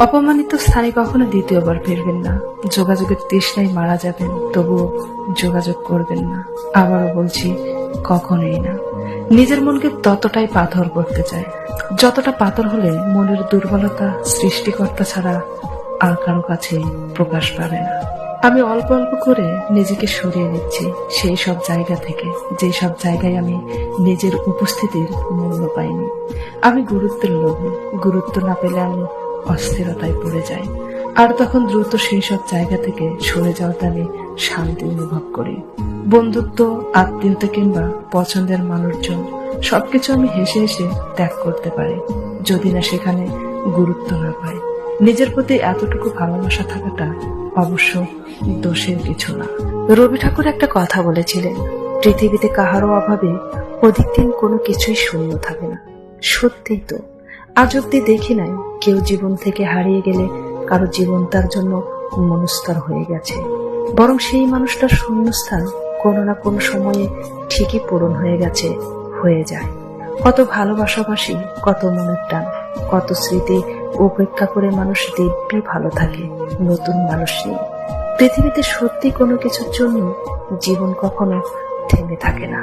অপমানিত স্থানে কখনো দ্বিতীয়বার ফিরবেন না। যোগাযোগের তৃষ্ণায় মারা যাবেন, তবুও যোগাযোগ করবেন না। আবারও বলছি, কখনোই না। নিজের মনকে ততটাই পাথর করতে চায়, যতটা পাথর হলে মনের দুর্বলতা সৃষ্টিকর্তা ছাড়া আর কারো কাছে প্রকাশ পাবে না। আমি অল্প অল্প করে নিজেকে সরিয়ে নিচ্ছি সেই সব জায়গা থেকে, যে সব জায়গায় আমি নিজের উপস্থিতির মূল্য পাইনি। আমি গুরুত্বের লোভী, গুরুত্ব না পেলে আমি অস্থিরতায় পড়ে যাই, আর তখন দ্রুত সেই সব জায়গা থেকে সরে যাওয়াতে আমি শান্তি অনুভব করি। বন্ধুত্ব, আত্মীয়তা কিংবা পছন্দের মানুষজন সবকিছু আমি হেসে হেসে ত্যাগ করতে পারি, যদি না সেখানে গুরুত্ব না পাই। নিজের প্রতি এতটুকু ভালোবাসা থাকাটা অবশ্য দোষের কিছু না। রবি ঠাকুর একটা কথা বলেছিলেন, পৃথিবীতে কাহারও অভাবে অধিক দিন কোনো কিছুই শূন্য থাকে না। সত্যিই তো, আজ অব্দি দেখি নাই কেউ জীবন থেকে হারিয়ে গেলে কারো জীবন তার জন্য মনস্তর হয়ে গেছে, বরং সেই মানুষটার শূন্যস্থান কোনো না কোনো সময়ে ঠিকই পূরণ হয়ে গেছে, হয়ে যায়। কত ভালোবাসাবাসি, কত মনের টান, কত স্মৃতি উপেক্ষা করে মানুষ দিব্যি ভালো থাকে নতুন মানুষ নিয়ে। পৃথিবীতে সত্যি কোনো কিছুর জন্য জীবন কখনো থেমে থাকে না।